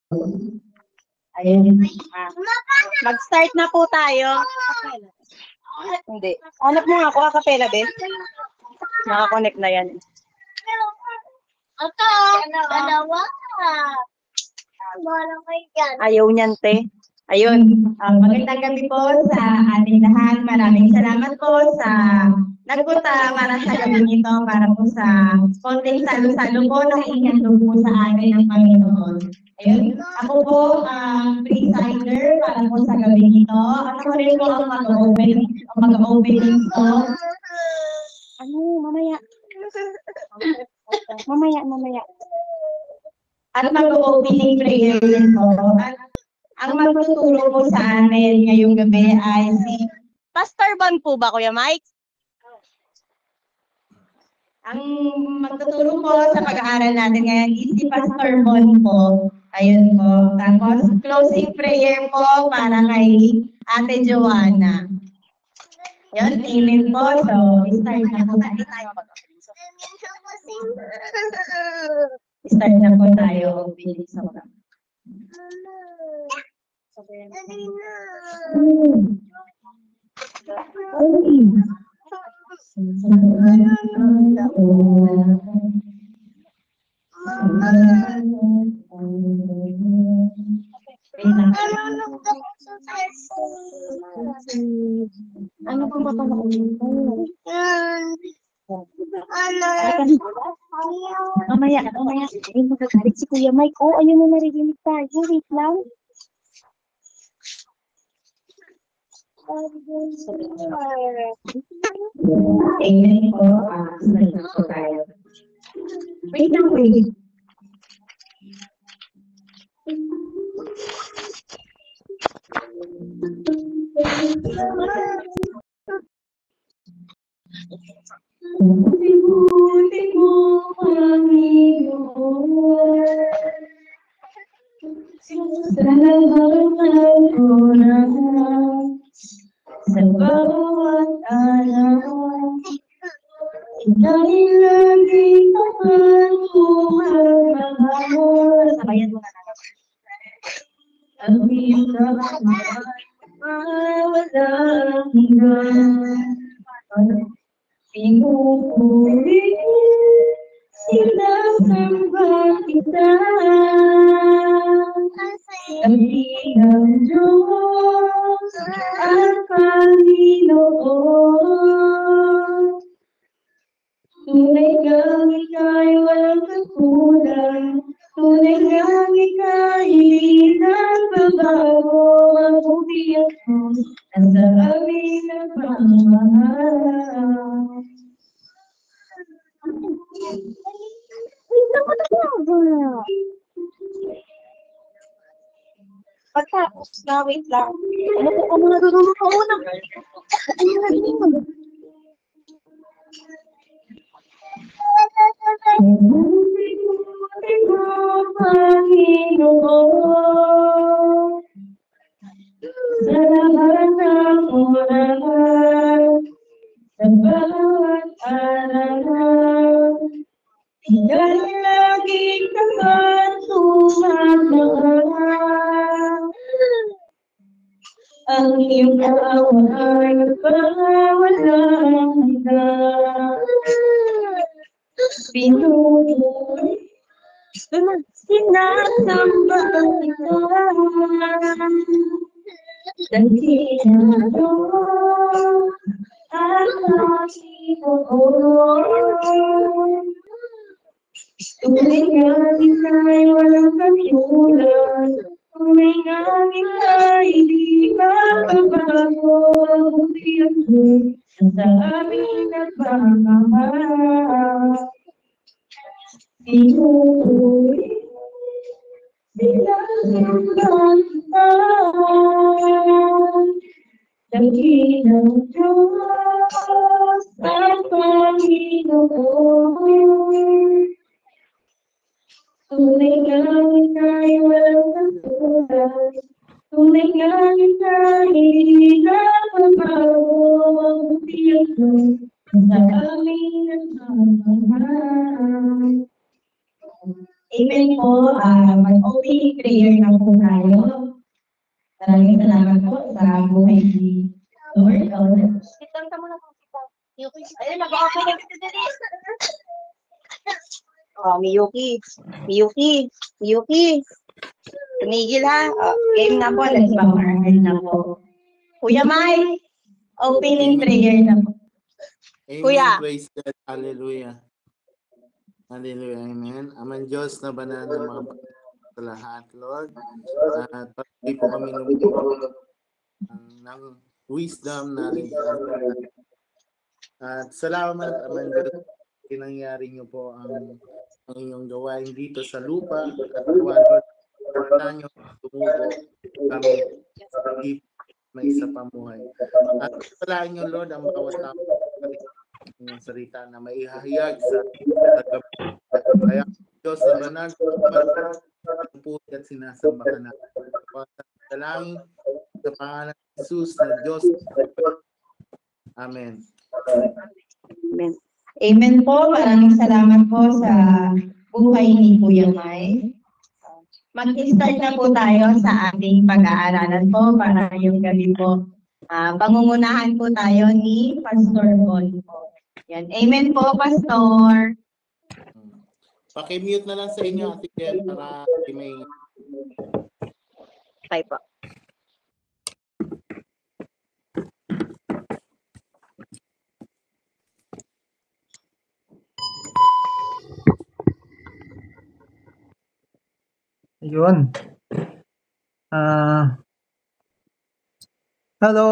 Ayun. Mag-start na po tayo. Hindi. Hanap mo nga ako, akapela, be. Nakakonect na yan. Ito, dalawa. Ayaw niyan, te. Ayun. Magandang gabi po sa ating lahat. Maraming salamat po sa nagpunta para sa gabi nito, para po sa konting salo-salo po na inyandog po sa atin ng Panginoon. Ayun. Ako po ang presider para po sa gabi nito. At ako rin po ang mag-opening po. Ano? Mamaya. Mamaya. At mag-opening prayer din po. At ang magtutulong po sa amin ngayong gabi ay si Pastor Bon po ba, Kuya Mike? Ang magtutulong po sa pag-aaral natin ngayon is si Pastor Bon po. Ayun po. Tapos, closing prayer po para kay Ate Joanna. Ayun, amen po. So, start na po tayo. Start na po tayo. Bilis ako. Ano pong papanood? Mamaya. Ay, magagalit si Kuya Mike. Oh, ayun na narinig tayo. Wait lang. Amen po. Sunod po tayo. Wait lang, wait. Buti mo, Panginoon, sa lahat ng oras, sa bawat araw, dahil lagi naman buhay. Sabayan mo na lang. Ang hirap walang hanggan. Pinupuri, sinasamba kita. Dakilang Diyos at Panginoon. Tunay kang ika'y walang kakulang. Tunay kang ika'y hindi nagbabago. Ang pupiyak mo nasa amin ang pangmahal. Pagkatapos na, wait lang. Ano po ka muna doon ako una? Panginoon, sa lahat ng oras, sa bawat araw, ikaw laging kapatuhan. Ang iyong awa ay nagpawalang hanggan. Pinupuri, sinasamba kita. Dakilang Diyos at Panginoon. Tunay nga ika'y walang katulad. Tunay nga ika'y di magbabago. Buti ako sa aming nagmamahal. Pinupuri, sinasamba kita. Dakilang Diyos at Panginoon. Tunay nga ika'y walang katulad. Tunay nga ika'y hindi nagbabago. Buti ako sa aming nagmamahal. Amen po. Mag-opening prayer na po tayo. Maraming salamat po sa buhay ni Lord. Sitang ka muna po. Ayun, mag-offer ka dito dali. Miyuki. Tumigil ha. Game na po. Let's bow na po. Kuya Mike, opening prayer na po. Amen. Kuya. Praise God. Hallelujah. Hallelujah. Amen. Aman Diyos na banal ng mga sa lahat, Lord. At patuloy po kami ng wisdom, knowledge, at salamat, Aman Diyos, pinangyari niyo po ang inyong gawain dito sa lupa at Lord, nyo tumubo kami may isa pamuhay. At palaan niyo, Lord, ang bawat tao ng salita na maihahayag sa kaya Diyos na banal po at sinasamba ka na. Dalangin sa pangalan ng Jesus na Diyos. Amen. Amen. Amen po. Maraming salamat po sa buhay ni Kuya Mike. Mag-start na po tayo sa ating pag-aaralan po para yung gabi po. Pangungunahan po tayo ni Pastor Bon po. Yan. Amen po, Pastor. Paki-mute na lang sa inyo, Ate Jen, para may... Okay po. Ayun. Hello.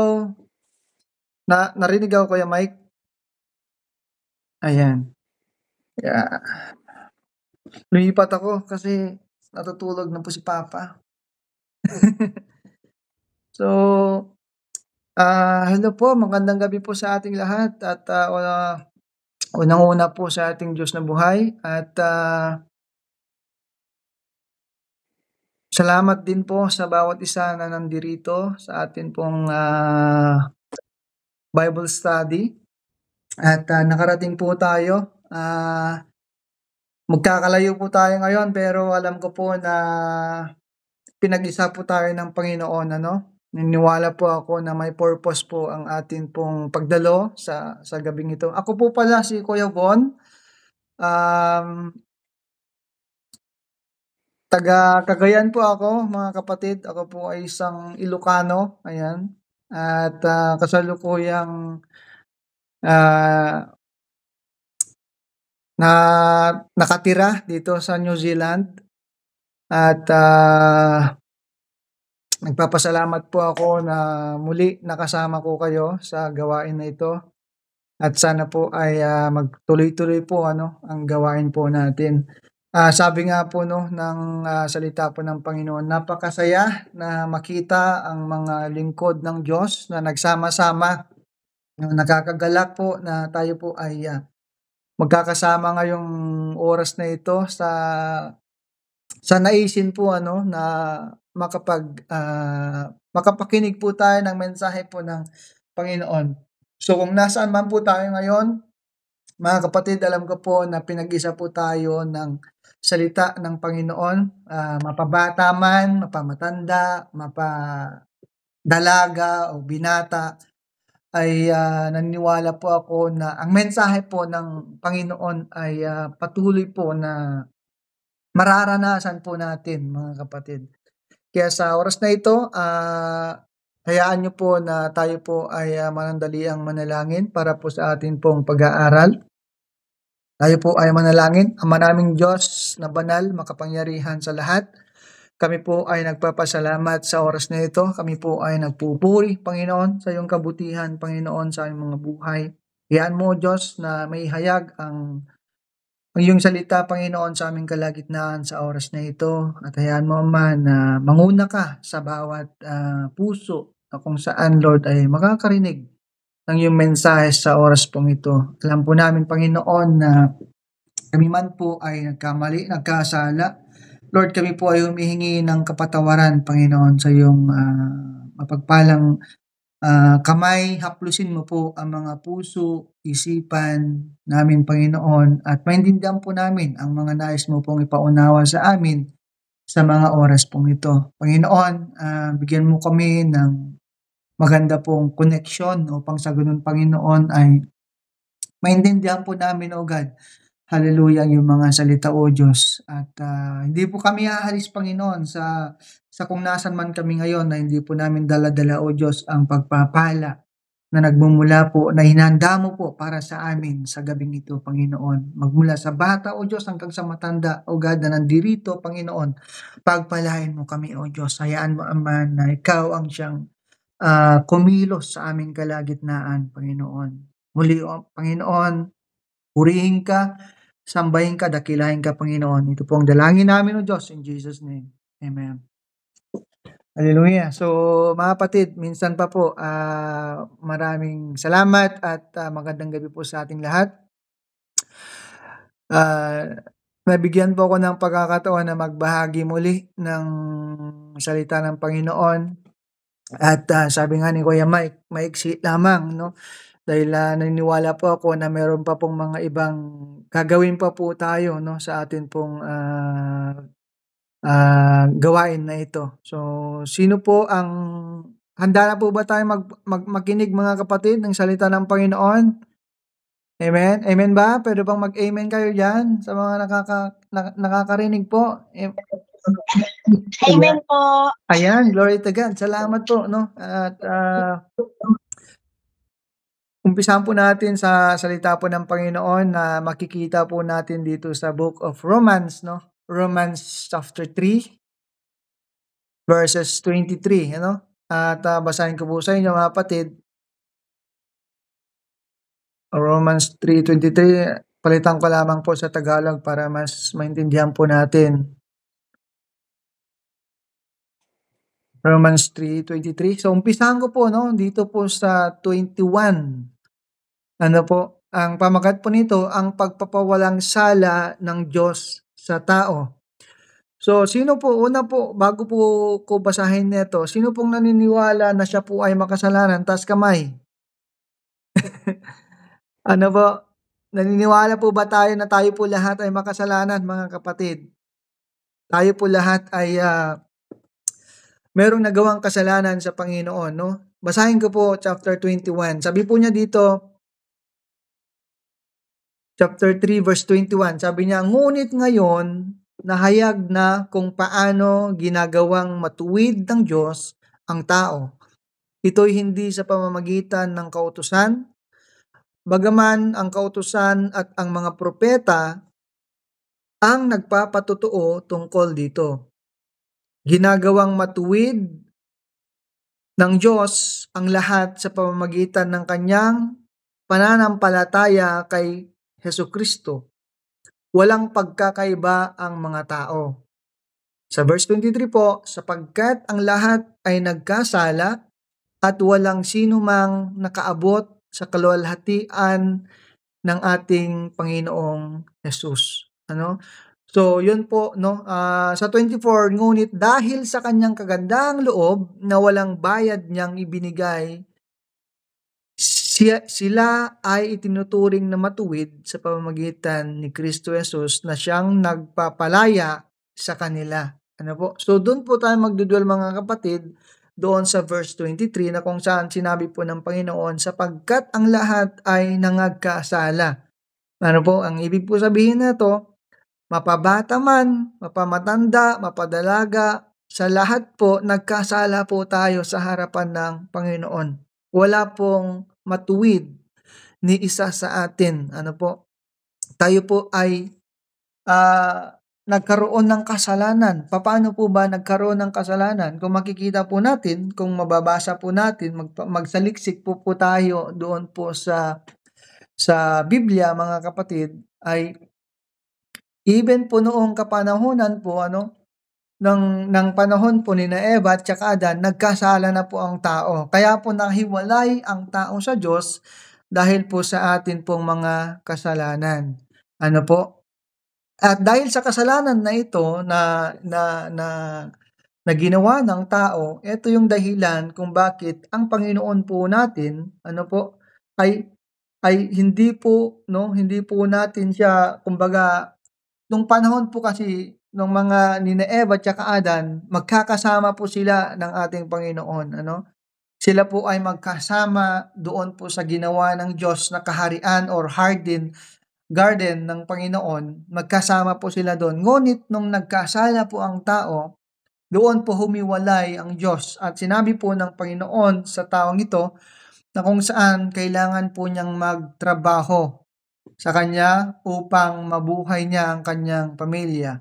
Narinig ako, Kuya Mike? Ayan. Yeah. Lumipat ako kasi natutulog na po si Papa. So, hello po. Magandang gabi po sa ating lahat. At unang-una po sa ating Diyos na buhay. At salamat din po sa bawat isa na nandirito sa atin pong Bible study. At nakarating po tayo. Magkakalayo po tayo ngayon pero alam ko po na pinag-isa po tayo ng Panginoon. Niniwala po ako na may purpose po ang atin pong pagdalo sa gabing ito. Ako po pala si Kuya Bon. Taga Cagayan po ako, mga kapatid. Ako po ay isang Ilocano. Ayan. At kasalukuyang nakatira dito sa New Zealand. At nagpapasalamat po ako na muli nakasama ko kayo sa gawain na ito. At sana po ay magtuloy-tuloy po ang gawain po natin. Sabi nga po ng salita po ng Panginoon, napakasaya na makita ang mga lingkod ng Diyos na nagsama-sama. Nakakagalak po na tayo po ay magkakasama ngayong oras na ito sa naisin po na makapakinig po tayo ng mensahe po ng Panginoon. So kung nasaan man po tayo ngayon, mga kapatid, alam ko po na pinag-isa po tayo ng salita ng Panginoon, mapabata man, mapamatanda, mapadalaga o binata, ay naniniwala po ako na ang mensahe po ng Panginoon ay patuloy po na mararanasan po natin, mga kapatid. Kaya sa oras na ito, hayaan niyo po na tayo po ay manandaliang manalangin para po sa atin pong pag-aaral. Tayo po ay manalangin. Ama naming Diyos na banal, makapangyarihan sa lahat. Kami po ay nagpapasalamat sa oras na ito. Kami po ay nagpupuri, Panginoon, sa iyong kabutihan, Panginoon, sa aming mga buhay. Hayaan mo, Diyos, na may hayag ang iyong salita, Panginoon, sa aming kalagitnaan sa oras na ito. At hayaan mo, Ama, na manguna ka sa bawat puso na kung saan, Lord, ay makakarinig ng iyong mensahe sa oras pong ito. Alam po namin, Panginoon, na kami man po ay nagkamali, nagkasala. Lord, kami po ay humihingi ng kapatawaran, Panginoon, sa iyong mapagpalang kamay. Haplusin mo po ang mga puso, isipan namin, Panginoon, at maintindihan po namin ang mga nais mo pong ipaunawa sa amin sa mga oras pong ito. Panginoon, bigyan mo kami ng maganda pong koneksyon upang sa ganun, Panginoon, ay maintindihan po namin, O God, hallelujah, yung mga salita, O Diyos. At hindi po kami aalis, Panginoon, sa kung nasan man kami ngayon, na hindi po namin dala-dala, O Diyos, ang pagpapala na nagmumula po, na hinanda mo po para sa amin sa gabing ito, Panginoon. Magmula sa bata, O Diyos, hanggang sa matanda, O God, na nandirito, Panginoon, pagpalain mo kami, O Diyos. Hayaan mo, Ama, na ikaw ang siyang kumilos sa aming kalagitnaan, Panginoon. Muli, O Panginoon, purihin ka, sambahin ka, dakilahin ka, Panginoon. Ito po ang dalangin namin, O Diyos, in Jesus' name. Amen. Hallelujah. So, mga kapatid, minsan pa po, maraming salamat at magandang gabi po sa ating lahat. Nabigyan po ako ng pagkakataon na magbahagi muli ng salita ng Panginoon. At sabi nga ni Kuya Mike, maiksi lamang, no? Dahil naniniwala po ako na meron pa pong mga ibang gagawin pa po tayo, no, sa atin pong gawain na ito. So, sino po ang handa na po ba tayo makinig, mga kapatid, ng salita ng Panginoon? Amen? Amen ba? Pwede bang mag-amen kayo dyan sa mga nakakarinig po? Amen po. Ayan, glory to God. Salamat po, no? At umpisahan po natin sa salita po ng Panginoon na makikita po natin dito sa book of Romans, no? Romans chapter 3, verses 23, ano? At basahin ko po sa inyo, mga kapatid. Romans 3:23, palitan ko lamang po sa Tagalog para mas maintindihan po natin. Romans 3:23. So, umpisahan ko po, no? Dito po sa 21. Ano po? Ang pamagat po nito, ang pagpapawalang sala ng Diyos sa tao. So, sino po, una po, bago po ko basahin nito, sino pong naniniwala na siya po ay makasalanan? Taas kamay. Ano po? Naniniwala po ba tayo na tayo po lahat ay makasalanan, mga kapatid? Tayo po lahat ay merong nagawang kasalanan sa Panginoon, no? Basahin ko po chapter 21. Sabi po niya dito, chapter 3 verse 21, sabi niya, ngunit ngayon, nahayag na kung paano ginagawang matuwid ng Diyos ang tao. Ito'y hindi sa pamamagitan ng kautusan, bagaman ang kautusan at ang mga propeta ang nagpapatotoo tungkol dito. Ginagawang matuwid ng Diyos ang lahat sa pamamagitan ng kanyang pananampalataya kay Hesukristo. Walang pagkakaiba ang mga tao. Sa verse 23 po, sapagkat ang lahat ay nagkasala at walang sino mang nakaabot sa kaluwalhatian ng ating Panginoong Jesus. Ano? So, yun po, no? Sa 24, ngunit dahil sa kanyang kagandahang loob na walang bayad niyang ibinigay, sila ay itinuturing na matuwid sa pamamagitan ni Kristo Jesus na siyang nagpapalaya sa kanila. Ano po? So, doon po tayo magdudwell, mga kapatid, doon sa verse 23 na kung saan sinabi po ng Panginoon, sapagkat ang lahat ay nangagkasala. Ano po? Ang ibig po sabihin na to, mapabata man, mapamatanda, mapadalaga, sa lahat po, nagkasala po tayo sa harapan ng Panginoon. Wala pong matuwid ni isa sa atin. Ano po? Tayo po ay nagkaroon ng kasalanan. Paano po ba nagkaroon ng kasalanan? Kung makikita po natin, kung mababasa po natin, magsaliksik po tayo doon po sa Biblia, mga kapatid, ay even po noong kapanahunan po, ng panahon po ni Eva at saka Adan, nagkasala na po ang tao. Kaya po nahiwalay ang tao sa Diyos dahil po sa atin pong mga kasalanan. Ano po? At dahil sa kasalanan na ito na ginawa ng tao, ito yung dahilan kung bakit ang Panginoon po natin, ano po, ay hindi po natin siya, kumbaga, nung panahon po kasi ng mga ni Eva at saka Adan, magkakasama po sila ng ating Panginoon. Ano? Sila po ay magkasama doon po sa ginawa ng Diyos na kaharian or garden ng Panginoon. Magkasama po sila doon. Ngunit nung nagkasala po ang tao, doon po humiwalay ang Diyos. At sinabi po ng Panginoon sa taong ito na kung saan kailangan po niyang magtrabaho sa kanya upang mabuhay niya ang kanyang pamilya.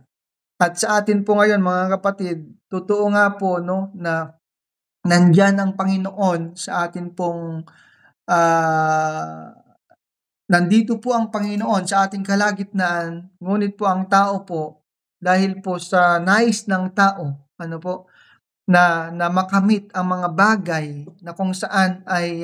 At sa atin po ngayon mga kapatid, totoo nga po no, na nandyan ang Panginoon sa atin pong nandito po ang Panginoon sa ating kalagitnaan, ngunit po ang tao po, dahil po sa nais ng tao, ano po, na makamit ang mga bagay na kung saan ay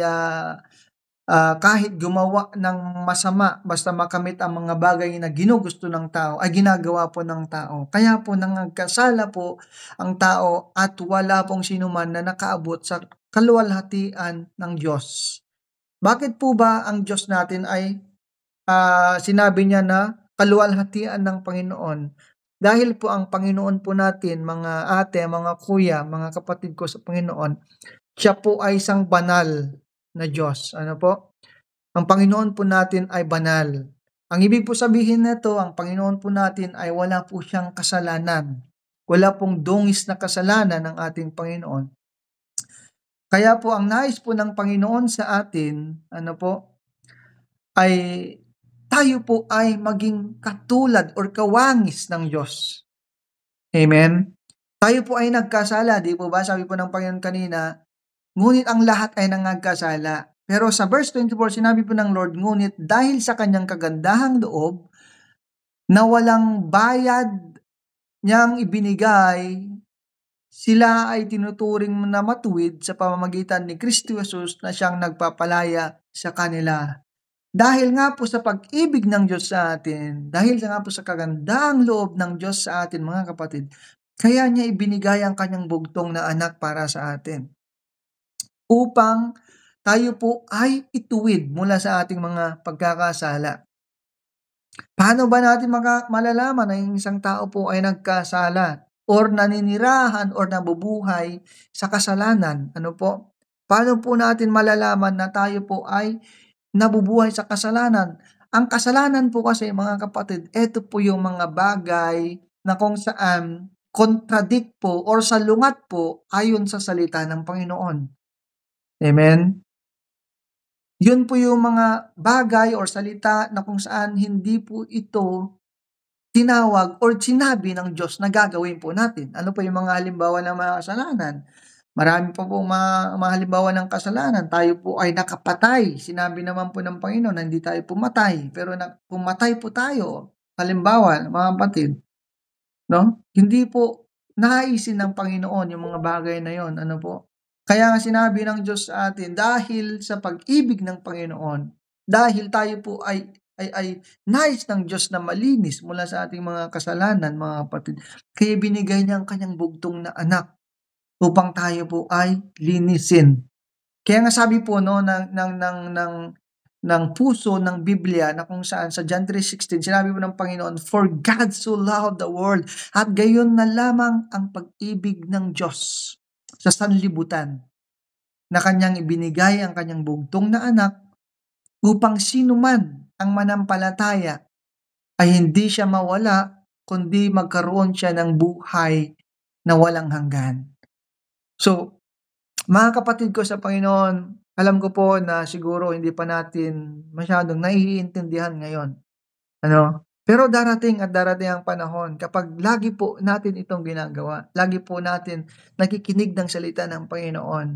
kahit gumawa ng masama, basta makamit ang mga bagay na ginugusto ng tao, ay ginagawa po ng tao. Kaya po nangagkasala po ang tao at wala pong sinuman na nakaabot sa kaluwalhatian ng Diyos. Bakit po ba ang Diyos natin ay sinabi niya na kaluwalhatian ng Panginoon? Dahil po ang Panginoon po natin, mga ate, mga kuya, mga kapatid ko sa Panginoon, siya po ay isang banal na Diyos. Ano po? Ang Panginoon po natin ay banal. Ang ibig po sabihin nito, ang Panginoon po natin ay wala po siyang kasalanan. Wala pong dungis na kasalanan ng ating Panginoon. Kaya po ang nais po ng Panginoon sa atin, ano po, ay tayo po ay maging katulad or kawangis ng Diyos. Amen? Tayo po ay nagkasala, di po ba? Sabi po ng Panginoon kanina, ngunit ang lahat ay nangagkasala. Pero sa verse 24, sinabi po ng Lord, ngunit dahil sa kanyang kagandahang loob, na walang bayad niyang ibinigay, sila ay tinuturing na matuwid sa pamamagitan ni Kristo Jesus na siyang nagpapalaya sa kanila. Dahil nga po sa pag-ibig ng Diyos sa atin, dahil nga po sa kagandahang loob ng Diyos sa atin, mga kapatid, kaya niya ibinigay ang kanyang bugtong na anak para sa atin. Upang tayo po ay ituwid mula sa ating mga pagkakasala. Paano ba natin malalaman na yung isang tao po ay nagkasala or naninirahan or nabubuhay sa kasalanan? Ano po? Paano po natin malalaman na tayo po ay nabubuhay sa kasalanan? Ang kasalanan po kasi mga kapatid, ito po yung mga bagay na kung saan contradict po or salungat po ayon sa salita ng Panginoon. Amen? Yun po yung mga bagay or salita na kung saan hindi po ito tinawag or sinabi ng Diyos na gagawin po natin. Ano po yung mga halimbawa ng mga kasalanan? Marami pa po mga halimbawa ng kasalanan. Tayo po ay nakapatay. Sinabi naman po ng Panginoon na hindi tayo pumatay. Pero pumatay po tayo. Halimbawa, mga kapatid. No? Hindi po naisin ng Panginoon yung mga bagay na yon. Ano po? Kaya nga sinabi ng Diyos sa atin, dahil sa pag-ibig ng Panginoon, dahil tayo po ay nais ng Diyos na malinis mula sa ating mga kasalanan, mga kapatid, kaya binigay niya ang kanyang bugtong na anak upang tayo po ay linisin. Kaya nga sabi po no ng puso ng Biblia na kung saan sa John 3:16 sinabi po ng Panginoon, for God so loved the world, at gayon na lamang ang pag-ibig ng Diyos sa sanlibutan na kanyang ibinigay ang kanyang bugtong na anak upang sino man ang manampalataya ay hindi siya mawala kundi magkaroon siya ng buhay na walang hanggan. So, mga kapatid ko sa Panginoon, alam ko po na siguro hindi pa natin masyadong naiintindihan ngayon. Ano? Pero darating ang panahon kapag lagi po natin itong ginagawa, lagi po natin nakikinig ng salita ng Panginoon,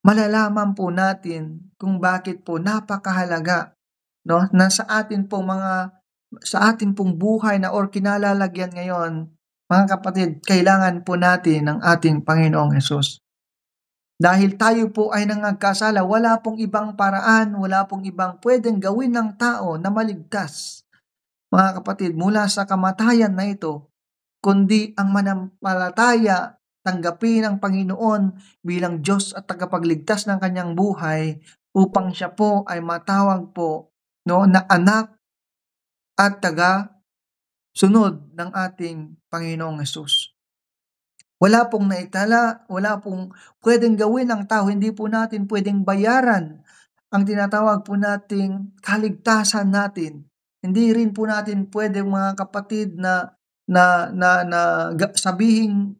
malalaman po natin kung bakit po napakahalaga, no, na sa atin pong buhay na or kinalalagyan ngayon, mga kapatid, kailangan po natin ng ating Panginoong Hesus. Dahil tayo po ay nangagkasala, wala pong ibang paraan, wala pong ibang pwedeng gawin ng tao na maligtas, mga kapatid, mula sa kamatayan na ito, kundi ang manampalataya, tanggapin ang Panginoon bilang Diyos at tagapagligtas ng kanyang buhay upang siya po ay matawag po no, na anak at sunod ng ating Panginoong Hesus. Wala pong naitala, wala pong pwedeng gawin ng tao, hindi po natin pwedeng bayaran ang tinatawag po nating kaligtasan natin. Hindi rin po natin pwedeng, mga kapatid, na sabihin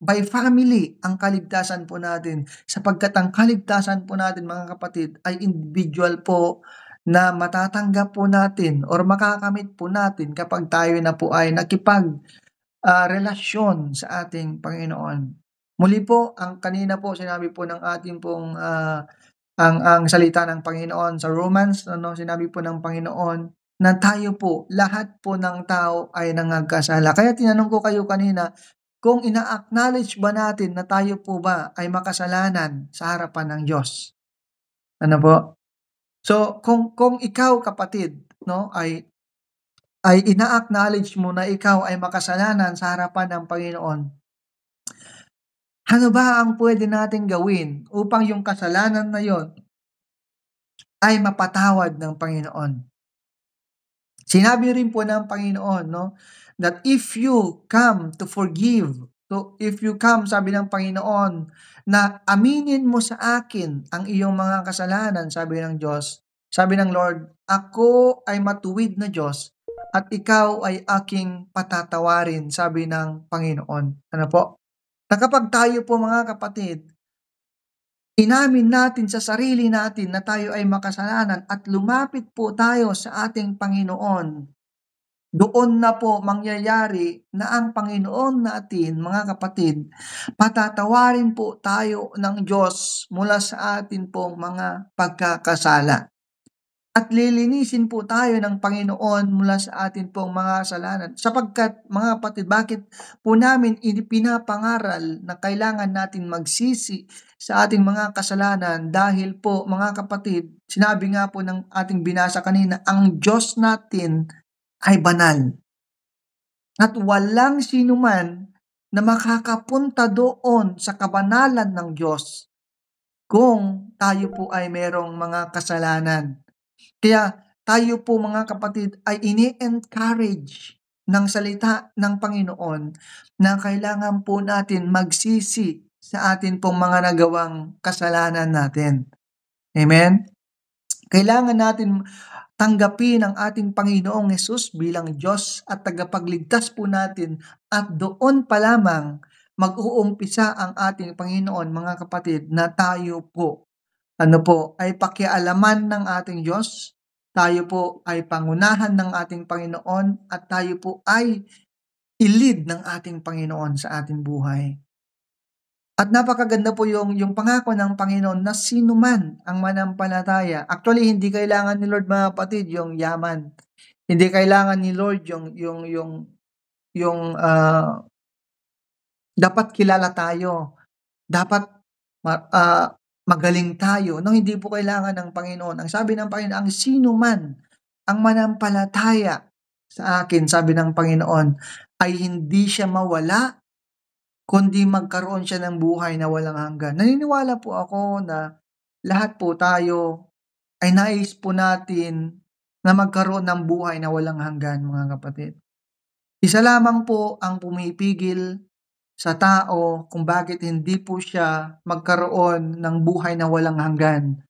by family ang kaligtasan po natin, sapagkat ang kaligtasan po natin, mga kapatid, ay individual po na matatanggap po natin or makakamit po natin kapag tayo na po ay relasyon sa ating Panginoon. Muli po, ang kanina po sinabi po ng ating pong ang salita ng Panginoon sa Romans, sinabi po ng Panginoon na tayo po, lahat po ng tao ay nangagkasala. Kaya tinanong ko kayo kanina, kung ina-acknowledge ba natin na tayo po ba ay makasalanan sa harapan ng Diyos? Ano po? So, kung ikaw, kapatid, ay ina-acknowledge mo na ikaw ay makasalanan sa harapan ng Panginoon, ano ba ang pwede nating gawin upang yung kasalanan na yon ay mapatawad ng Panginoon? Sinabi rin po ng Panginoon, that if you come to forgive, if you come, sabi ng Panginoon, na aminin mo sa akin ang iyong mga kasalanan, sabi ng Diyos, sabi ng Lord, ako ay matuwid na Diyos at ikaw ay aking patatawarin, sabi ng Panginoon. Ano po? Na kapag tayo po, mga kapatid, inamin natin sa sarili natin na tayo ay makasalanan at lumapit po tayo sa ating Panginoon, doon na po mangyayari na ang Panginoon natin, mga kapatid, patatawarin po tayo ng Diyos mula sa atin pong mga pagkakasala. At lilinisin po tayo ng Panginoon mula sa atin pong mga kasalanan. Sapagkat, mga kapatid, bakit po namin pinapangaral na kailangan natin magsisi sa ating mga kasalanan? Dahil po, mga kapatid, sinabi nga po ng ating binasa kanina, ang Diyos natin ay banal. At walang sinuman na makakapunta doon sa kabanalan ng Diyos kung tayo po ay merong mga kasalanan. Kaya tayo po, mga kapatid, ay ini-encourage ng salita ng Panginoon na kailangan po natin magsisi sa atin pong mga nagawang kasalanan natin. Amen? Kailangan natin tanggapin ang ating Panginoong Hesus bilang Diyos at tagapagligtas po natin, at doon pa lamang mag-uumpisa ang ating Panginoon, mga kapatid, na tayo po ay pakialaman ng ating Diyos, tayo po ay pangunahan ng ating Panginoon, at tayo po ay i-lead ng ating Panginoon sa ating buhay. At napakaganda po yung pangako ng Panginoon na sino man ang manampalataya. Actually, hindi kailangan ni Lord, mga kapatid, yung yaman. Hindi kailangan ni Lord yung dapat kilala tayo. Dapat magaling tayo. Hindi po kailangan ng Panginoon. Ang sabi ng Panginoon, ang sino man ang manampalataya sa akin, sabi ng Panginoon, ay hindi siya mawala, kundi magkaroon siya ng buhay na walang hanggan. Naniniwala po ako na lahat po tayo ay nais po natin na magkaroon ng buhay na walang hanggan, mga kapatid. Isa lamang po ang pumipigil sa tao kung bakit hindi po siya magkaroon ng buhay na walang hanggan.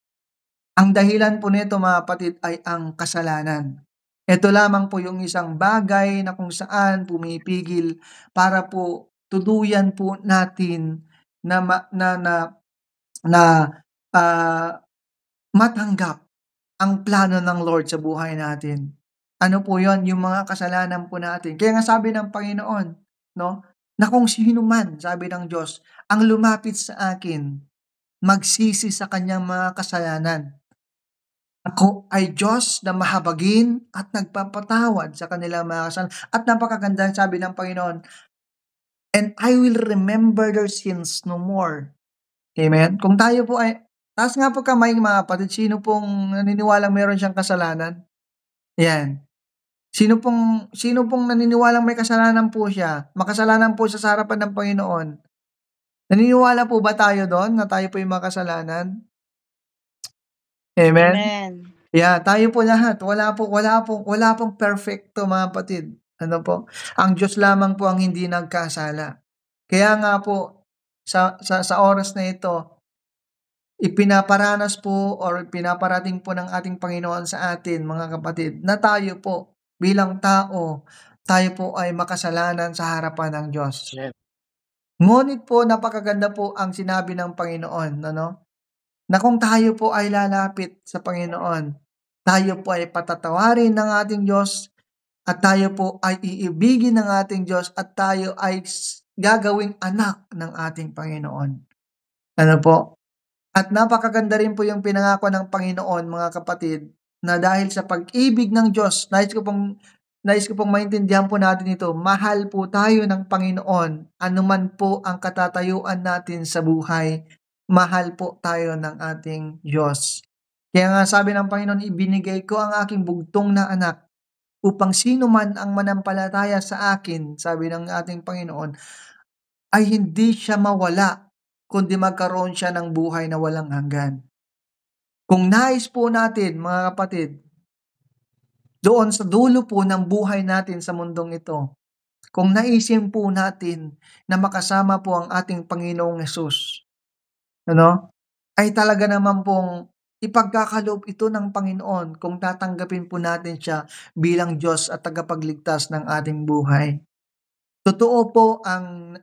Ang dahilan po nito, mga kapatid, ay ang kasalanan. Ito lamang po yung isang bagay na kung saan pumipigil para po tuluyan po natin na matanggap ang plano ng Lord sa buhay natin. Ano po yon? Yung mga kasalanan po natin. Kaya nga sabi ng Panginoon, na kung sino man, sabi ng Diyos, ang lumapit sa akin, magsisi sa kanyang mga kasalanan. Ako ay Diyos na mahabagin at nagpapatawad sa kanilang mga kasalanan. At napakaganda, sabi ng Panginoon, and I will remember their sins no more. Amen? Kung tayo po ay, taas nga po kamay, mga kapatid, sino pong naniniwalang meron siyang kasalanan? Yan. Sino pong naniniwalang may kasalanan po siya, makasalanan po siya sa harapan ng Panginoon? Naniniwala po ba tayo doon na tayo po yung makasalanan? Amen? Amen. Yeah, tayo po lahat. Wala pong perfecto, mga kapatid. Ano po? Ang Diyos lamang po ang hindi nagkasala. Kaya nga po, sa oras na ito, ipinaparanas po or pinaparating po ng ating Panginoon sa atin, mga kapatid, na tayo po bilang tao, tayo po ay makasalanan sa harapan ng Diyos. Amen. Ngunit po, napakaganda po ang sinabi ng Panginoon, ano? Na kung tayo po ay lalapit sa Panginoon, tayo po ay patatawarin ng ating Diyos at tayo po ay iibigin ng ating Diyos at tayo ay gagawing anak ng ating Panginoon. Ano po? At napakaganda rin po yung pinangako ng Panginoon, mga kapatid, na dahil sa pag-ibig ng Diyos, nais ko pong maintindihan po natin ito, mahal po tayo ng Panginoon, anuman po ang katatayuan natin sa buhay, mahal po tayo ng ating Diyos. Kaya nga sabi ng Panginoon, ibinigay ko ang aking bugtong na anak upang sino man ang manampalataya sa akin, sabi ng ating Panginoon, ay hindi siya mawala, kundi magkaroon siya ng buhay na walang hanggan. Kung nais po natin, mga kapatid, doon sa dulo po ng buhay natin sa mundong ito, kung naisin po natin na makasama po ang ating Panginoong Hesus, ano, ay talaga naman pong ipagkakaloob ito ng Panginoon kung tatanggapin po natin siya bilang Diyos at tagapagligtas ng ating buhay. Totoo po ang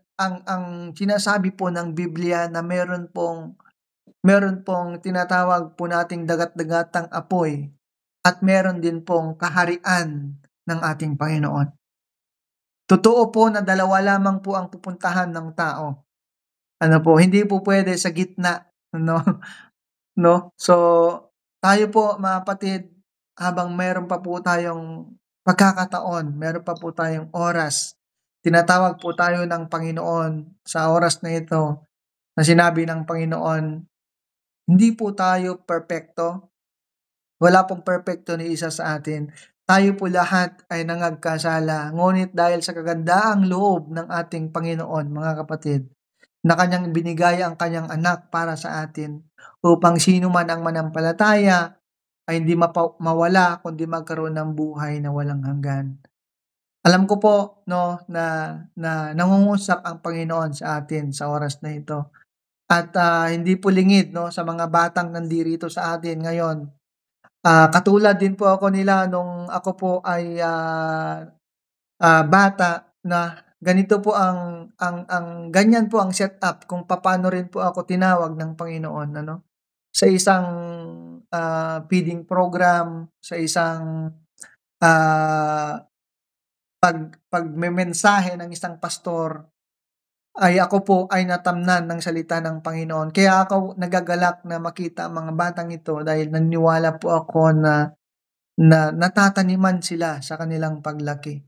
sinasabi po ng Biblia na meron pong tinatawag po nating dagat-dagatang apoy at meron din pong kaharian ng ating Panginoon. Totoo po na dalawa lamang po ang pupuntahan ng tao. Ano po, hindi po pwede sa gitna, no? No? So, tayo po, mga kapatid, habang meron pa po tayong pagkakataon, meron pa po tayong oras, tinatawag po tayo ng Panginoon sa oras na ito, na sinabi ng Panginoon, hindi po tayo perpekto. Wala pong perpekto ni isa sa atin. Tayo po lahat ay nangagkasala. Ngunit dahil sa kagandaang loob ng ating Panginoon, mga kapatid, na kanyang binigay ang kanyang anak para sa atin, upang sino man ang manampalataya ay hindi mawala, kundi magkaroon ng buhay na walang hanggan. Alam ko po, no, na nangungusap ang Panginoon sa atin sa oras na ito. At hindi po lingid, no, sa mga batang nandirito sa atin ngayon. Katulad din po ako nila nung ako po ay bata, na ganito po ang ganyan po ang setup kung paano rin po ako tinawag ng Panginoon, ano? Sa isang feeding program, sa isang pagmemensahe ng isang pastor, ay ako po ay natamnan ng salita ng Panginoon. Kaya ako nagagalak na makita ang mga batang ito dahil naniniwala po ako na natataniman sila sa kanilang paglaki.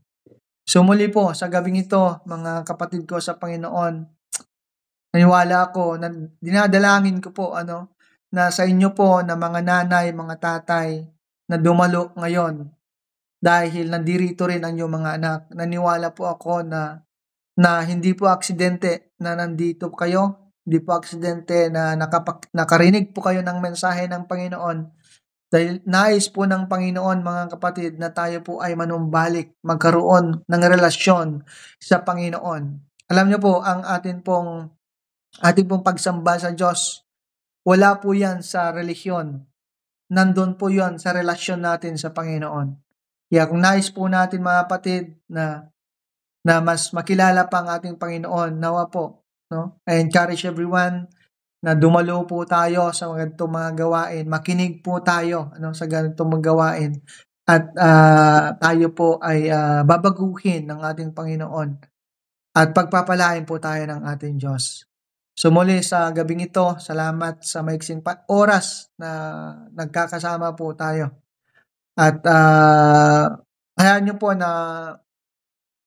So muli po, sa gabing ito, mga kapatid ko sa Panginoon, naniwala ako, na dinadalangin ko po, na sa inyo po na mga nanay, mga tatay, na dumalo ngayon, dahil nandirito rin ang inyong mga anak. Naniwala po ako na hindi po aksidente na nandito kayo, hindi po aksidente na nakarinig po kayo ng mensahe ng Panginoon, dahil nais po ng Panginoon, mga kapatid, na tayo po ay manumbalik, magkaroon ng relasyon sa Panginoon. Alam niyo po, ang ating pong pagsamba sa Diyos, wala po yan sa relihiyon. Nandun po yan sa relasyon natin sa Panginoon. Kaya kung nais po natin, mga kapatid, na mas makilala pa ang ating Panginoon, nawa po, no? I encourage everyone na dumalo po tayo sa ganitong mga gawain, makinig po tayo, sa ganitong mga gawain, at tayo po ay babaguhin ng ating Panginoon at pagpapalain po tayo ng ating Diyos. So muli sa gabing ito, salamat sa maiksing oras na nagkakasama po tayo. At hayaan niyo po na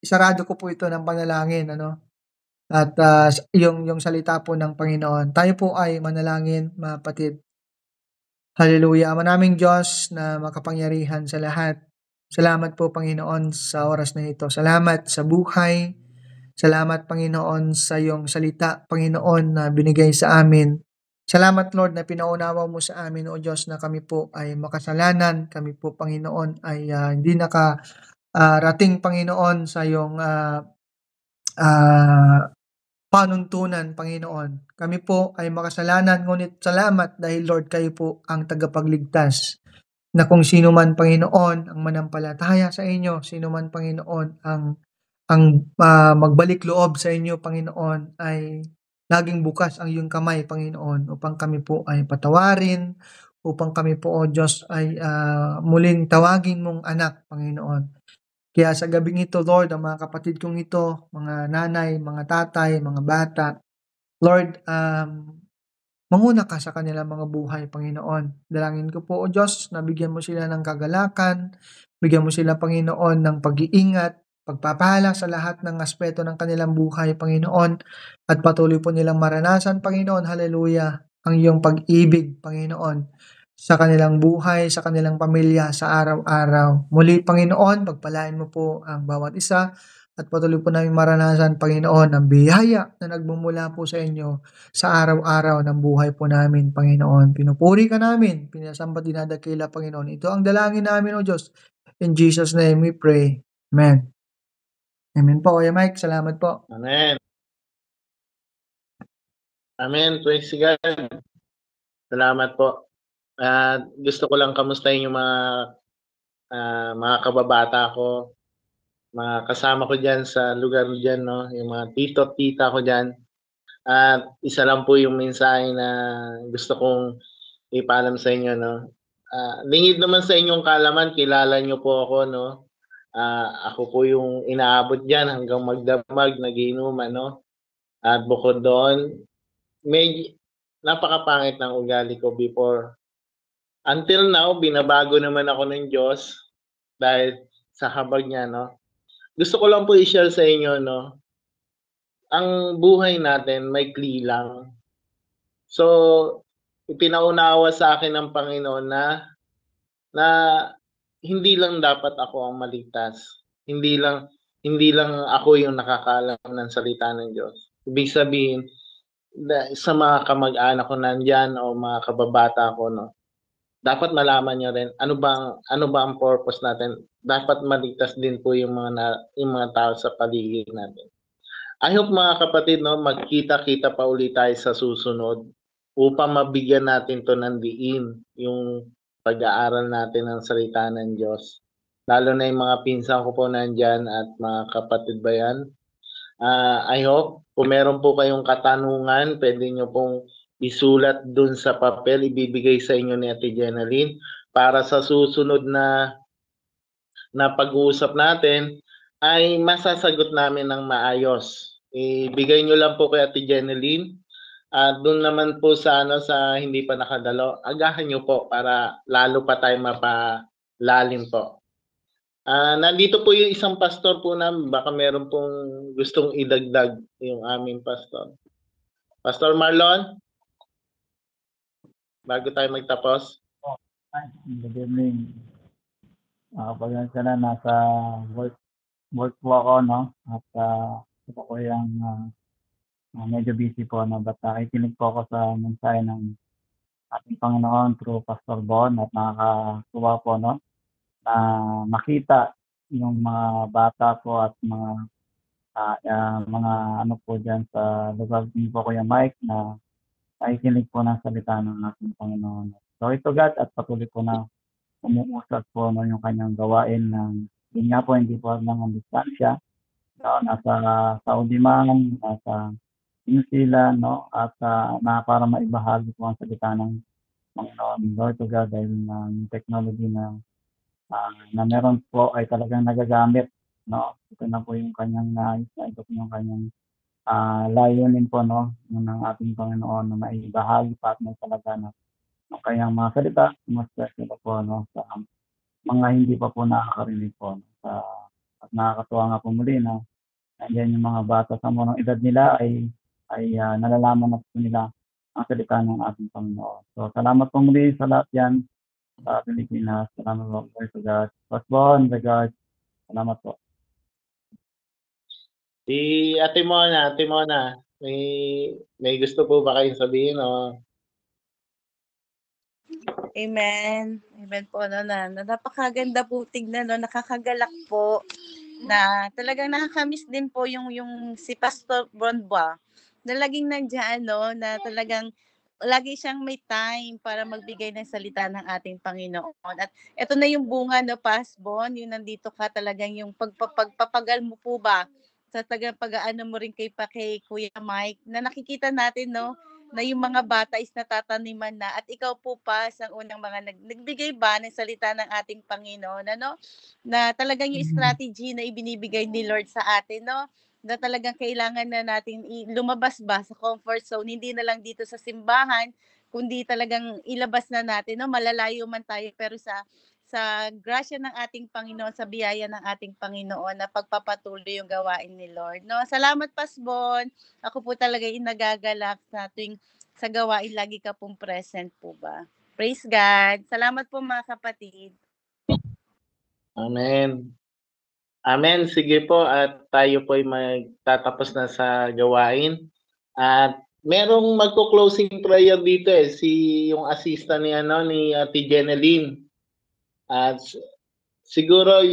isarado ko po ito ng panalangin, at yung salita po ng Panginoon. Tayo po ay manalangin, mga kapatid. Hallelujah. Ama naming Diyos na makapangyarihan sa lahat. Salamat po, Panginoon, sa oras na ito. Salamat sa buhay. Salamat, Panginoon, sa iyong salita, Panginoon, na binigay sa amin. Salamat Lord na pinaunawa mo sa amin, O Diyos, na kami po ay makasalanan, kami po Panginoon ay hindi rating Panginoon sa iyong panuntunan, Panginoon. Kami po ay makasalanan, ngunit salamat dahil Lord kayo po ang tagapagligtas. Na kung sino man Panginoon ang manampalataya sa inyo, sino man Panginoon ang magbalik loob sa inyo, Panginoon, ay laging bukas ang iyong kamay, Panginoon, upang kami po ay patawarin, upang kami po, O Diyos, ay muling tawagin mong anak, Panginoon. Kaya sa gabing ito, Lord, ang mga kapatid kong ito, mga nanay, mga tatay, mga bata, Lord, manguna ka sa kanilang mga buhay, Panginoon. Dalangin ko po, O Diyos, na bigyan mo sila ng kagalakan, bigyan mo sila, Panginoon, ng pag-iingat, pagpapala sa lahat ng aspeto ng kanilang buhay, Panginoon, at patuloy po nilang maranasan, Panginoon, hallelujah, ang iyong pag-ibig, Panginoon, sa kanilang buhay, sa kanilang pamilya, sa araw-araw. Muli, Panginoon, pagpalain mo po ang bawat isa at patuloy po namin maranasan, Panginoon, ang biyaya na nagmumula po sa inyo sa araw-araw ng buhay po namin, Panginoon. Pinupuri ka namin, pinasamba dinadakila, Panginoon. Ito ang dalangin namin, O Diyos. In Jesus' name we pray. Amen. Amen po, Kuya Mike. Salamat po. Amen. Amen. Praise God. Salamat po. Gusto ko lang kamustahin yung mga kababata ko, mga kasama ko dyan sa lugar dyan, no? Yung mga tito at tita ko dyan. At isa lang po yung mensahe na gusto kong ipaalam sa inyo, no? Lingid naman sa inyong kalaman, kilala nyo po ako, no? Ako po yung inaabot dyan hanggang magdamag, nagiinuman, no? At bukod doon, napakapangit ng ugali ko before. Until now, binabago naman ako ng Diyos dahil sa habag niya, no? Gusto ko lang po i-share sa inyo, no? Ang buhay natin may lang. So, ipinaunawa sa akin ng Panginoon na hindi lang dapat ako ang maligtas. Hindi lang ako yung nakakaalam ng salita ng Diyos. Ibig sabihin, sa mga kamag-anak ko nandyan o mga kababata ko, no? Dapat malaman nyo rin ano ba ang purpose natin. Dapat maligtas din po yung mga tao sa paligid natin. I hope mga kapatid, no, magkita-kita pa ulit tayo sa susunod upang mabigyan natin to ng diin yung pag-aaral natin ng salita ng Diyos. Lalo na yung mga pinsan ko po nandyan at mga kapatid ba yan. I hope kung meron po kayong katanungan, pwede nyo pong isulat dun sa papel, ibibigay sa inyo ni Ate Jenaline para sa susunod na pag-uusap natin ay masasagot namin ng maayos. Ibigay nyo lang po kay Ate Jenaline at doon naman po sa hindi pa nakadalo, agahan nyo po para lalo pa tayo mapalalim po. Nandito po yung isang pastor po namin, baka meron pong gustong idagdag yung aming pastor. Pastor Marlon, bago tayo magtapos. Good evening. Pagkakasya na nasa work po ako, no? At ito ko yung medyo busy po, no? But nakikinig po ako sa mensahe ng ating Panginoon through Pastor Bon at nakakatuwa po, no? Na makita yung mga bata po at mga ano po dyan sa lugar din po Kuya Mike na nakikinig po ng salita ng ating Panginoon. So ito God at patuloy po na umuusap po, no, yung kanyang gawain ng yun nga po, hindi po lang ang distansya. So, nasa Saudi man, nasa New Zealand, no, at para maibahagi po ang salita ng Panginoon. Lord to God, dahil yung technology na meron po ay talagang nagagamit, no. Ito na po yung kanyang ito po yung kanyang layunin po, no, ng ating Panginoon na maibahagi pa at may talaga na ng kanyang mga salita, mas special po, no, sa mga hindi pa po nakakarinig po. At nakakatuwa nga po muli na nandiyan yung mga bata sa munang edad nila ay nalalaman na po nila ang salita ng ating Panginoon. So, salamat po muli sa lahat yan sa Pilipinas. Salamat po, Lord to God. Pasbon, regards. Salamat po. Si Ate Mona, may gusto po ba kayong sabihin o Amen. Amen po, no, na napakaganda po tignan, no, nakakagalak po na talagang nakakamiss din po yung si Pastor Bonba na laging nandiyan, no, na talagang lagi siyang may time para magbigay ng salita ng ating Panginoon. At ito na yung bunga, no, Pasbon, yung nandito ka talagang yung pagpapagal mo po ba sa tagang pag-aano mo rin kay Kuya Mike na nakikita natin, no, na yung mga bata is natataniman na at ikaw po pa sa unang mga nagbigay ba ng salita ng ating Panginoon, ano, na talagang yung strategy na ibinibigay ni Lord sa atin, no, na talagang kailangan na natin lumabas ba sa comfort zone, hindi na lang dito sa simbahan, kundi talagang ilabas na natin, no, malalayo man tayo pero sa grasya ng ating Panginoon, sa biyaya ng ating Panginoon na pagpapatuloy yung gawain ni Lord, no. Salamat, Pasbon. Ako po talaga yung nagagalak sa tuwing sa gawain lagi ka pong present po ba. Praise God. Salamat po mga kapatid. Amen. Amen. Sige po at tayo po ay magtatapos na sa gawain. At merong magko-closing prayer dito si yung assistant ni Ate Jeneline. At siguro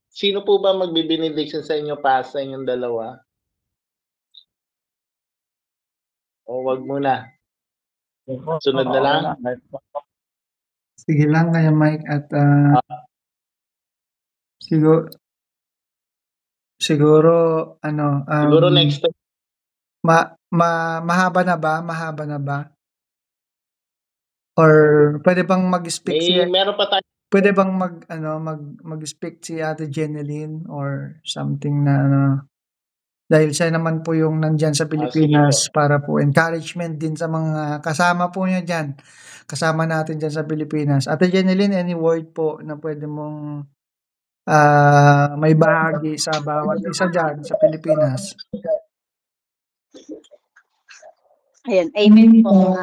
sino po ba magbe-benediction sa inyo pa sa inyong dalawa? O wag muna. Sunod na lang. Sige lang kaya Mike at siguro ano Siguro next time. mahaba na ba? Or pwede bang mag-speak Meron pa tayo. Pwede bang mag-speak si Ate Jeneline or something na dahil siya naman po yung nandyan sa Pilipinas para po encouragement din sa mga kasama po niya dyan. Kasama natin dyan sa Pilipinas. Ate Jeneline, any word po na pwede mong may bahagi sa bawat isa dyan sa Pilipinas? Ayan, amen po.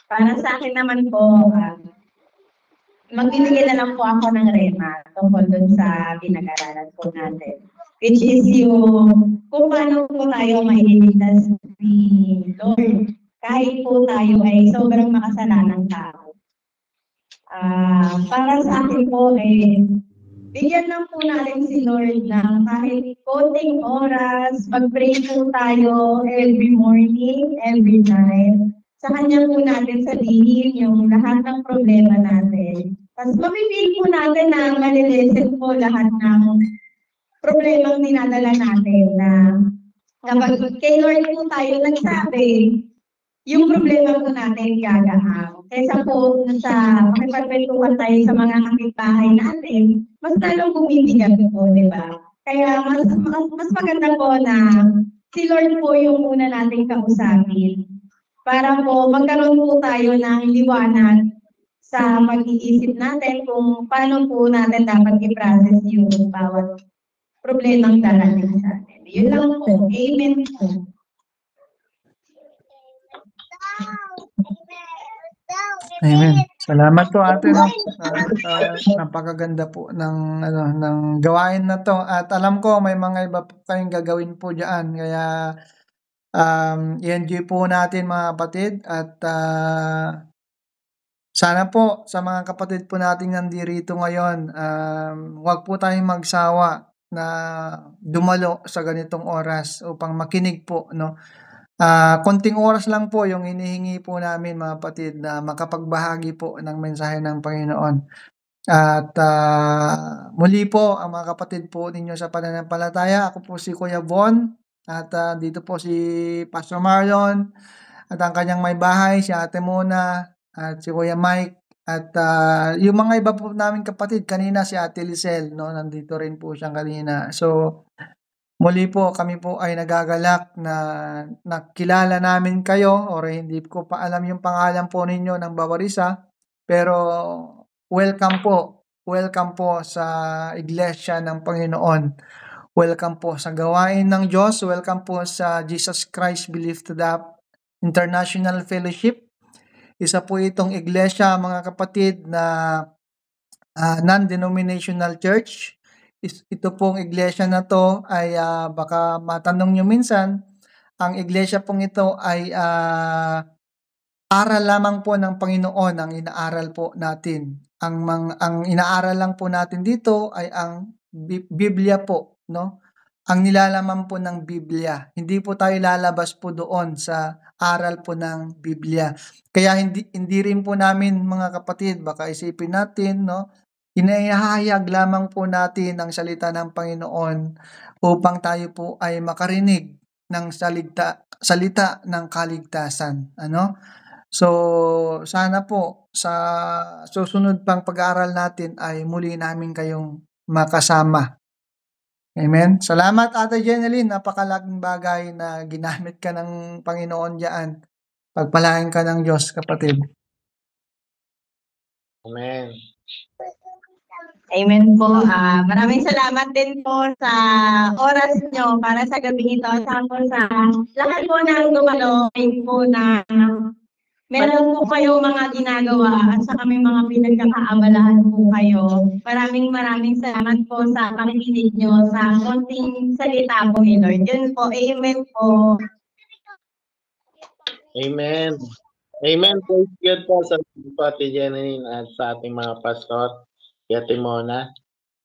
Para sa akin naman po, magbibigay na lang po ako ng rema tungkol dun sa pinag-aralan po natin. Which is yung kung paano po tayo mailigtas ni Lord kahit po tayo ay sobrang makasalanang tao. Para sa akin po bigyan lang po natin si Lord ng kahit konting oras, mag-pray po tayo every morning, every night. Sa Kanya po natin sabihin yung lahat ng problema natin. Tapos mapipili po natin na malilesen po lahat ng problemang dinadala natin na kapag kay Lord po tayo nagsabi, yung problema po natin gagaang. Kaysa po sa makipagkwentuhan tayo sa mga kapitbahay natin, mas lalong bumibigat po, di ba? Kaya mas maganda po na si Lord po yung una nating kausapin. Para po magkaroon po tayo ng liwanag sa mag-iisip natin kung paano po natin dapat i-process yung bawat problemang darating sa atin. Yun lang po. Amen po. Amen. Salamat po ate, no? Napakaganda po ng gawain na to. At alam ko may mga iba po kayong gagawin po diyan. Kaya i-enjoy po natin mga kapatid at sana po sa mga kapatid po nating nandirito ngayon, huwag po tayong magsawa na dumalo sa ganitong oras upang makinig po, no? Konting oras lang po yung hinihingi po namin mga kapatid na makapagbahagi po ng mensahe ng Panginoon. At muli po ang mga kapatid po ninyo sa pananampalataya. Ako po si Kuya Von at dito po si Pastor Marlon at ang kanyang may bahay, si Ate Mona at si Kuya Mike. At yung mga iba po namin kapatid, kanina si Ate Lisel, no? Nandito rin po siyang kanina. So, muli po, kami po ay nagagalak na nakilala namin kayo or hindi ko pa alam yung pangalan po ninyo ng bawat isa. Pero welcome po sa Iglesia ng Panginoon. Welcome po sa gawain ng Diyos. Welcome po sa Jesus Christ Believed to the International Fellowship. Isa po itong iglesia, mga kapatid, na non-denominational church. Ito pong iglesia na to ay baka matanong nyo minsan, ang iglesia pong ito ay aral lamang po ng Panginoon ang inaaral po natin. Ang inaaral lang po natin dito ay ang Biblia po, no? Ang nilalaman po ng Biblia. Hindi po tayo lalabas po doon sa aral po ng Biblia. Kaya hindi rin po namin, mga kapatid, baka isipin natin, no? Inihahayag lamang po natin ang salita ng Panginoon upang tayo po ay makarinig ng salita ng kaligtasan. Ano? So, sana po sa susunod pang pag-aaral natin ay muli namin kayong makasama. Amen. Salamat, Ate Jeneline. Napakalaking bagay na ginamit ka ng Panginoon diyan. Pagpalain ka ng Diyos, kapatid. Amen. Amen po. Maraming salamat din po sa oras nyo para sa gabi ito. Sa lahat po ng dumalo, po na meron po kayo mga ginagawa at sa kami mga pinagkakaabalahan po kayo. Maraming salamat po sa pakikinig nyo sa konting salita po ni Lord. Yun po. Amen po. Amen. Amen. Praise God po sa Ate Jeneline at sa ating mga pastor. Ate Mona.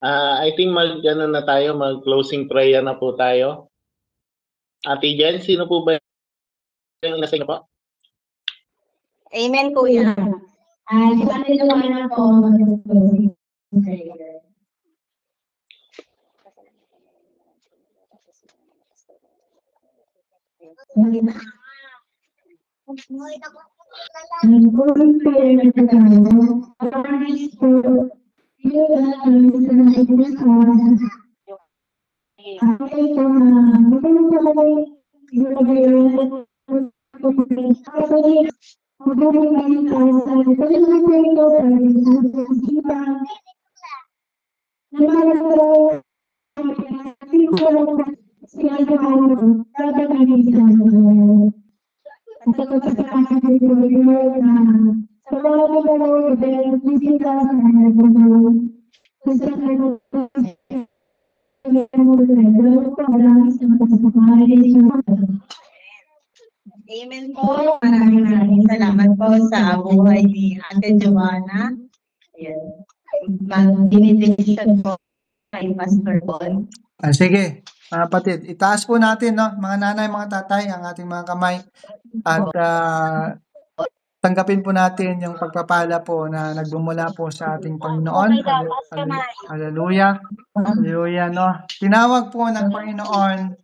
I think mag-closing prayer na po tayo. Ate Jen, sino po ba yung nasa inyo po? Amen po yan. Sa atin naman na po mag-closing prayer. Amen po. Maraming salamat po sa buhay ni Ate Joanna. Ayan. Mag-benediction po kay Pastor Bon. Sige, mga kapatid, itaas po natin, no, mga nanay, mga tatay, ang ating mga kamay at tanggapin po natin yung pagpapala po na nagbumula po sa ating Panginoon. Hallelujah. Hallelujah, no? Tinawag po ng Panginoon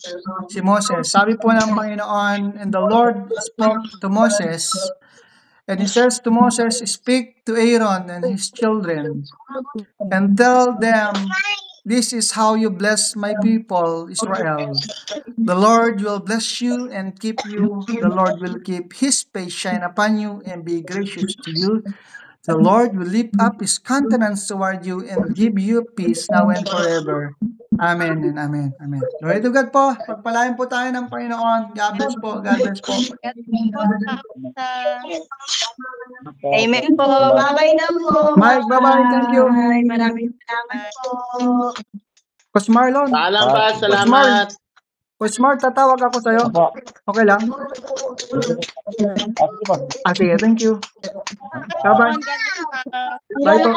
si Moses. Sabi po ng Panginoon, and the Lord spoke to Moses, and He says to Moses, speak to Aaron and his children, and tell them, this is how you bless my people, Israel. The Lord will bless you and keep you. The Lord will keep His face shine upon you and be gracious to you. The Lord will lift up His countenance toward you and give you peace now and forever. Amen and amen. Amen. Glory to God po. Pagpalain po tayo ng Panginoon. God bless po. God bless po. Amen po. Bye-bye na po. Mike, bye-bye. Thank you. Maraming salamat po. Coach Marlon. Paalam pa. Salamat. Coach Mark, tatawag ako sa'yo. Okay lang? Sige, thank you. Bye-bye. Bye po.